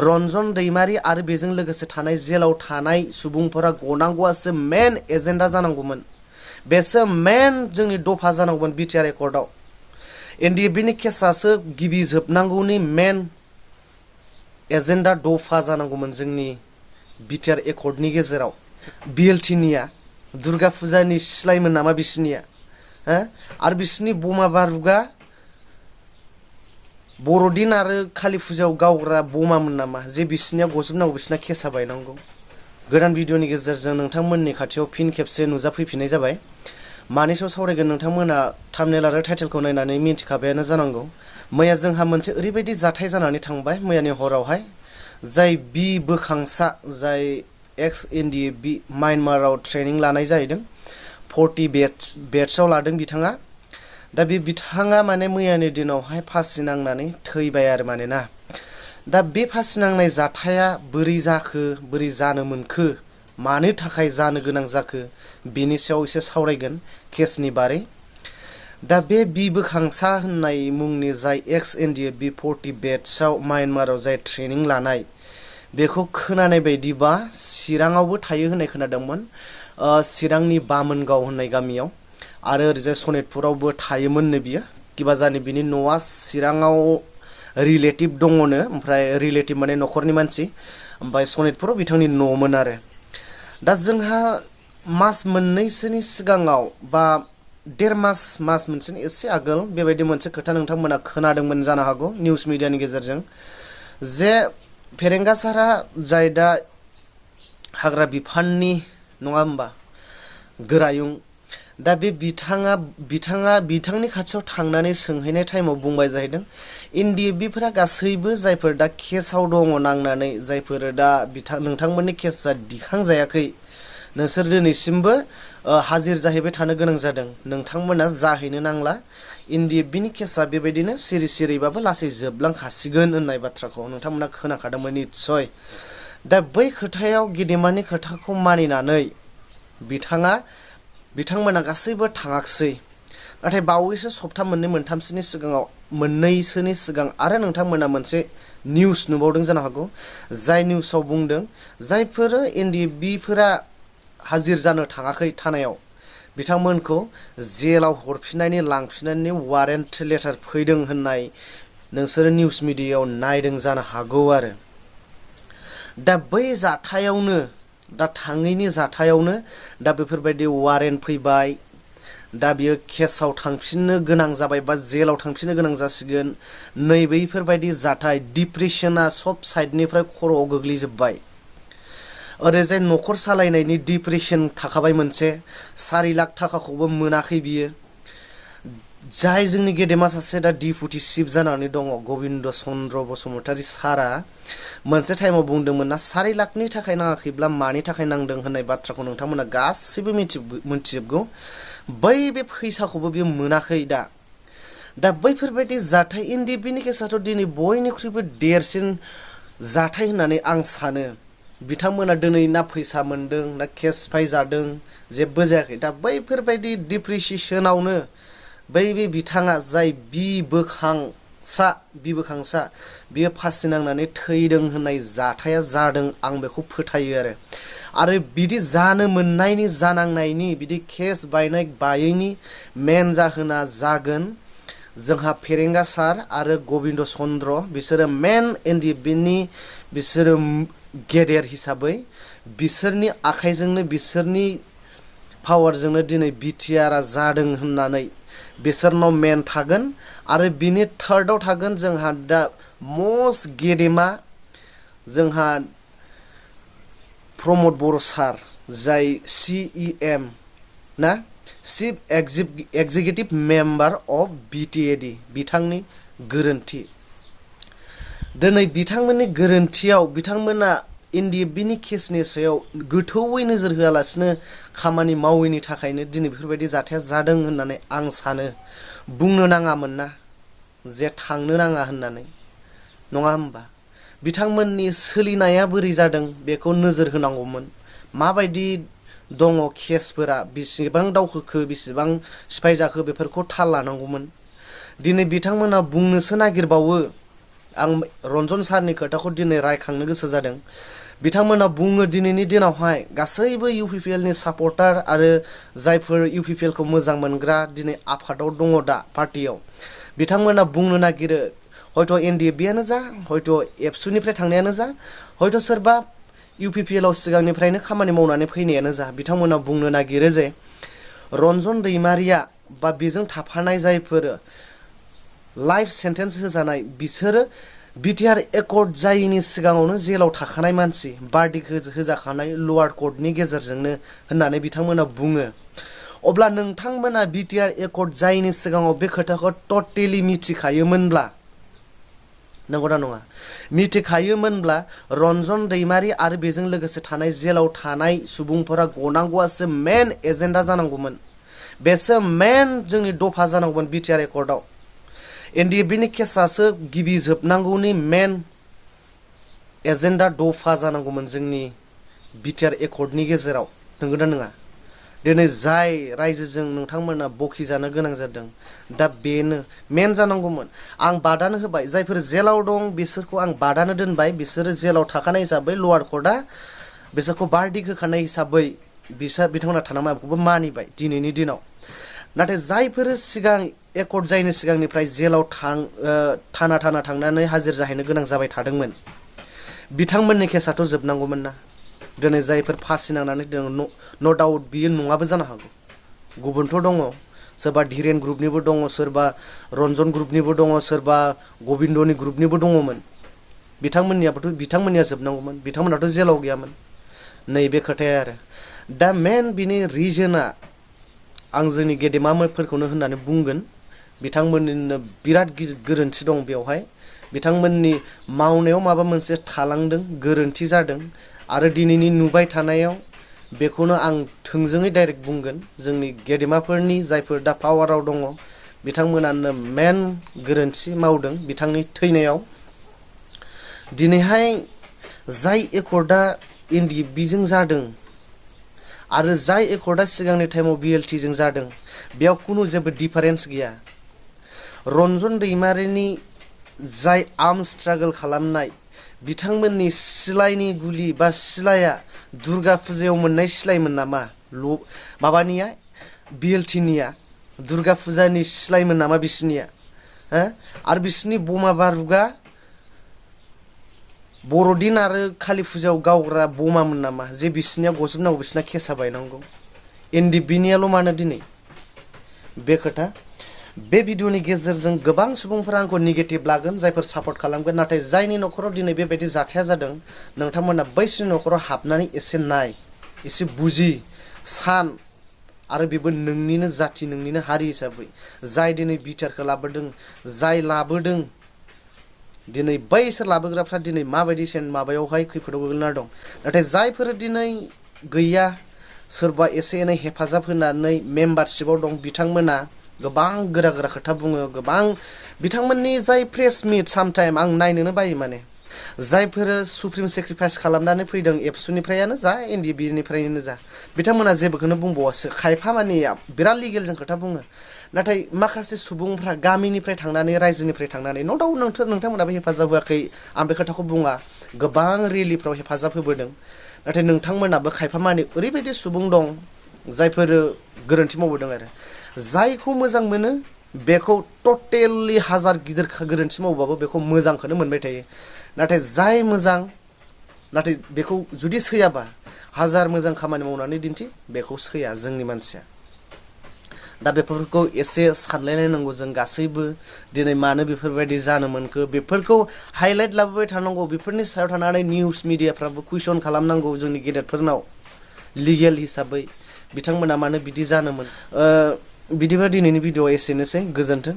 रन्जन दैमारी आरो बेजों लोगोसे थानाय जेलाव थानाय सुबुंफोरा गनांगौआसो मेन एजेन्डा जानांगौमोन बेसो मेन जोंनि दफा जानांगौमोन बिटिआर एकर्डआव एनडिएफबिनि केसासो गिबि जोबनांगौनि मेन एजेन्डा दफा जानांगौमोन जोंनि बिटिआर एकर्डनि गेजेराव बिएलटिनिया दुर्गा फुजानि सिलायमोन नामा बिसिनिया आरो बिसिनि बमा बारुगा बर'दिन आरो कालि फुजायाव गावग्रा बमामोन नामा जे बिसिनिया गजोबनांगौ बिसिना केसा बायनांगौ गोदान भिडिअनि गेजेरजों नोंथांमोननि खाथियाव फिन खेबसे नुजाफैफिननाय जाबाय मानि सायाव सावरायगोन नोंथांमोना थाम्बनेल आरो टाइटेलखौ नायनानै मिन्थिखाबायानो जानांगौ मैया जोंहा मोनसे ओरैबायदि जाथाय जानानै थांबाय मैयानि हरावहाय जाय बोखांसा जाय एक्स-NDFB म्यानमाराव ट्रेनिं लानाय जाहैदों 40 बेट्सआव लादों बिथाङा दा बे बिथाङा माने मैयानि दिनावहाय फासि नांनानै थैबाय आरो माने ना दा बे फासि नांनाय जाथाया बोरै जाखो बोरै जानो मोनखो मानो थाखाय जानो गोनां जाखो बेनि सायाव एसे सावरायगोन केसनि बारै दा बे बोखांसा होननाय मुंनि जाय एक्स-NDFB 40 बेट्सआव म्यानमाराव जाय ट्रेनिं लानाय बेखौ खोनानाय बायदिबा चिराङावबो थायो होननाय खोनादोंमोन चिरांनि बामोनगाव होननाय गामियाव आरो ओरैजाय सनितपुरावबो थायोमोननो बियो किबा जानि बिनि न'आ चिराङाव रिलेटिभ दङनो ओमफ्राय रिलेटिभ माने न'खरनि मानसि ओमफ्राय सनितपुराव बिथांनि न'मोन आरो दा जोंहा मास मोननैसोनि सिगाङाव बा देर मास मोनसेनि एसे आगोल बेबायदि मोनसे खोथा नोंथांमोना खोनादोंमोन जानो हागौ निउस मिडियानि गेजेरजों जे फेरेंगा सारा जाय दा हाग्रा बिफाननि नङा होमबा गोरायुं दा बे बिथाङा बिथांनि खाथियाव थांनानै सोंहैनाय टाइमाव बुंबाय जाहैदों एनडिएफबिफोरा गासैबो जायफोर दा केसाव दङ नांनानै जायफोर दा नोंथांमोननि केसा दिखांजायाखै नोंसोर दिनैसिमबो हाजिर जाहैबाय थानो गोनां जादों नोंथांमोना जाहैनो नांला एनडिएफबिनि केसा बेबायदिनो सिरि सिरिबाबो लासै जोबलांखासिगोन होननाय बाथ्राखौ नोंथांमोना खोनाखादोंमोन निस्सय दा बै खोथायाव गेदेमानि खोथाखौ मानिनानै बिथांमोना गासैबो थाङाखसै नाथाय बावैसो सप्ता मोननैसोनि सिगां आरो नोंथांमोना मोनसे निउस नुबावदों जानो हागौ जाय निउसाव बुंदों जायफोर एनडिएफबिफोरा हाजिर जानो थाङाखै थानायाव बिथांमोनखौ जेलाव हरफिननायनि लांफिननायनि वारेन्ट लेटार फैदों होननाय नोंसोरो निउस मिडियायाव नायदों जानो हागौ आरो दा बै जाथायावनो दा थाङैनि जाथायावनो दा बेफोरबायदि वारेन्ट फैबाय दा बियो केसाव थांफिननो गोनां जाबाय बा जेलाव थांफिननो गोनां जासिगोन नैबेफोरबायदि जाथाय डिप्रेसना सब साइडनिफ्राय खर'आव गोग्लैजोब्बाय ओरैजाय न'खर सालायनायनि डिप्रेसन थाखाबाय मोनसे 4 लाख थाखाखौबो मोनाखै बियो जाय जोंनि गेदेमा सासे दा डिपुटि चिफ जानानै दङ गबिन्द चन्द्र बसुमतारी सारा मोनसे टाइमाव बुंदोंमोन ना 4 लाखनि थाखाय नाङाखैब्ला मानि थाखाय नांदों होननाय बाथ्राखौ नोंथांमोना गासैबो मिथिजोबगौ बै बे फैसाखौबो बियो मोनाखै दा बैफोरबायदि जाथाय एनडिएफबिनि केसाथ' दिनै बयनिख्रुइबो देरसिन जाथाय होननानै आं सानो बिथांमोना दिनै ना फैसा मोनदों ना केस फायजादों जेबो जायाखै दा बैफोरबायदि डिप्रेसनावनो बै बिथाङा जाय बवकांशा बियो फासि नांनानै थैदों होननाय जाथाया जादों आं बेखौ फोथायो आरो बिदि जानो मोननायनि जानांनायनि बिदि केस बायैनि मेन जाहोना जागोन जोंहा फेरेंगा सार आरो गबिन्द चन्द्र बिसोरो मेन एनडिएफबिनि बिसोरो गेदेर हिसाबै बिसोरनि आखाइजोंनो बिसोरनि पावारजोंनो दिनै बिटिआरआ जादों होननानै बिसोरनाव मेन थागोन आरो बिनि थार्डआव थागोन जोंहा दा मस्ट गेदेमा जोंहा प्रमद बर' सार जाय CEM ना chief executive member of BTAD बिथांनि गोरोन्थि दिनै बिथांमोननि गोरोन्थियाव बिथांमोना एनडिएफबिनि केसनि सायाव गोथौयै नोजोर होआलासिनो खामानि मावैनि थाखायनो दिनै बेफोरबायदि जाथाया जादों होननानै आं सानो बुंनो नाङामोन ना जे थांनो नाङा होननानै नङा होमबा बिथांमोननि सोलिनाया बोरै जादों बेखौ नोजोर होनांगौमोन माबायदि दङ केसफोरा बेसेबां दावखोखो बेसेबां सिफाय जाखो बेफोरखौ थाल लानांगौमोन दिनै बिथांमोना बुंनोसो नागिरबावो आं रन्जन सारनि खोथाखौ दिनै रायखांनो गोसो जादों बिथांमोना बुङो दिनैनि दिनावहाय गासैबो UPPL नि सापर्टार आरो जायफोर UPPL खौ मोजां मोनग्रा दिनै आफादाव दङ दा पार्टियाव बिथांमोना बुंनो नागिरो हयथ' NDFB आनो जा हयथ' एबसुनिफ्राय थांनायानो जा हयथ' सोरबा UPPL आव सिगांनिफ्रायनो खामानि मावनानै फैनायानो जा बिथांमोना बुंनो नागिरो जे रन्जन दैमारिया बा बेजों थाफानाय जायफोर लाइफ सेन्टेन्स होजानाय बिसोरो BTR एकर्ड जायैनि सिगाङावनो जेलाव थाखानाय मानसि बार्डिक होजाखानाय लवार कर्टनि गेजेरजोंनो होननानै बिथांमोना बुङो अब्ला नोंथांमोना BTR एकर्ड जायैनि सिगाङाव बे खोथाखौ टटेलि मिथिखायोमोनब्ला नंगौना नङा मिथिखायोमोनब्ला रन्जन दैमारि आरो बेजों लोगोसे थानाय जेलाव थानाय सुबुंफोरा गनांगौआसो मेन एजेन्डा जानांगौमोन बेसो मेन जोंनि दफा जानांगौमोन BTR एकर्डआव NDFB नि केसासो गिबि जोबनांगौनि मेन एजेन्डा दफा जानांगौमोन जोंनि BTR एकर्डनि गेजेराव नंगौना नङा दिनै जाय रायजोजों नोंथांमोना बखिजानो गोनां जादों दा बेनो मेन जानांगौमोन आं बादानो होबाय जायफोर जेलाव दं बिसोरखौ आं बादानो दोनबाय बिसोरो जेलाव थाखानाय हिसाबै लवार कर्टआ बिसोरखौ बार्डिक होखानाय हिसाबै बिथांमोना थानांबाय बेखौबो मानिबाय दिनैनि दिनाव नाथाय जायफोर सिगां एकर्ड जायनि सिगांनिफ्राय जेलाव थाना थांनानै हाजिर जाहैनो गोनां जाबाय थादोंमोन बिथांमोननि केसाथ' जोबनांगौमोन ना दिनै जायफोर फासि नांनानै नो डाउट बियो नङाबो जानो हागौ गुबुनथ' दङ सोरबा धीरेन ग्रुपनिबो दङ सोरबा रन्जन ग्रुपनिबो दङ सोरबा गबिन्दनि ग्रुपनिबो दङमोन बिथांमोननिया जोबनांगौमोन बिथांमोनाथ' जेलाव गैयामोन नैबे खोथाया आरो दा मेन बिनि रिजोना आं जोंनि गेदेमाफोरखौनो होननानै बुंगोन बिथांमोननिनो बिराद गोरोन्थि दं बेवहाय बिथांमोननि मावनायाव माबा मोनसे थालांदों गोरोन्थि जादों आरो दिनैनि नुबाय थानायाव बेखौनो आं थोंजोङै डाइरेक्ट बुंगोन जोंनि गेदेमाफोरनि जायफोर दा पावाराव दङ बिथांमोनानो मेन गोरोन्थि मावदों बिथांनि थैनायाव दिनैहाय जाय एकर्डआ NDFB जों जादों आरो जाय एकर्डआ सिगांनि टाइमाव BLT जों जादों बेयाव खुनु जेबो डिफारेन्स गैया रन्जन दैमारिनि जाय आर्म स्ट्रागल खालामनाय बिथांमोननि सिलायनि गुलि बा सिलाया दुर्गा फुजायाव मोननाय सिलायमोन नामा माबानिया BLT निया दुर्गा फुजानि सिलायमोन नामा बिसिनिया आरो बिसिनि बमा बारुगा बर'दिन आरो कालि फुजायाव गावग्रा बमामोन नामा जे बिसिनिया गजोबनांगौ बिसिना केसा बायनांगौ NDFB नियाल' मानो दिनै बे खोथा बे भिडिअनि गेजेरजों गोबां सुबुंफोरा आंखौ नेगेटिभ लागोन जायफोर सापर्ट खालामगोन नाथाय जायनि न'खराव दिनै बेबायदि जाथाया जादों नोंथांमोना बैसोरनि न'खराव हाबनानै एसे नाय एसे बुजि सान आरो बेबो नोंनिनो जाथि नोंनिनो हारि हिसाबै जाय दिनै बिटिआरखौ लाबोदों जाय लाबोदों दिनै बैसोर लाबोग्राफ्रा दिनै माबायदि माबायावहाय खैफोदाव गोग्लैना दं नाथाय जायफोर दिनै गैया सोरबा एसे एनै हेफाजाब होनानै मेम्बारशिपआव दं बिथांमोना गोबां गोरा खोथा बुङो गोबां बिथांमोननि जाय प्रेस मिट सामटाइम आं नायनोनो बायो माने जायफोर सुप्रिम सेक्रिफाइस खालामनानै फैदों एबसुनिफ्रायानो जा NDFB निफ्रायनो जा बिथांमोना जेबोखौनो बुंबावासो खायफा मानिया बिराद लिगेलजों खोथा बुङो नाथाय माखासे सुबुंफ्रा गामिनिफ्राय थांनानै रायजोनिफ्राय थांनानै न' डाउट नोंथांमोनाबो हेफाजाब होआखै आं बे खोथाखौ बुङा गोबां रेलिफ्राव हेफाजाब होबोदों नाथाय नोंथांमोनाबो खायफा मानि ओरैबायदि सुबुं दं जायफोर गोरोन्थि मावबोदों आरो जायखौ मोजां मोनो बेखौ टटेलि हाजार गिदिर गोरोन्थि मावबाबो बेखौ मोजांखौनो मोनबाय थायो नाथाय जाय मोजां नाथाय बेखौ जुदि सैयाबा हाजार मोजां खामानि मावनानै दिन्थि बेखौ सैया जोंनि मानसिया दा बेफोरखौ एसे सानलायनांगौ जों गासैबो दिनै मानो बेफोरबायदि जानो मोनखो बेफोरखौ हाइलाइट लाबोबाय थानांगौ बेफोरनि सायाव थानानै निउस मिडियाफ्राबो कुइसन खालामनांगौ जोंनि गेदेरफोरनाव लिगेल हिसाबै बिथांमोना मानो बिदि जानोमोन बिदिबा दिनैनि भिडिअआ एसेनोसै गोजोन्थों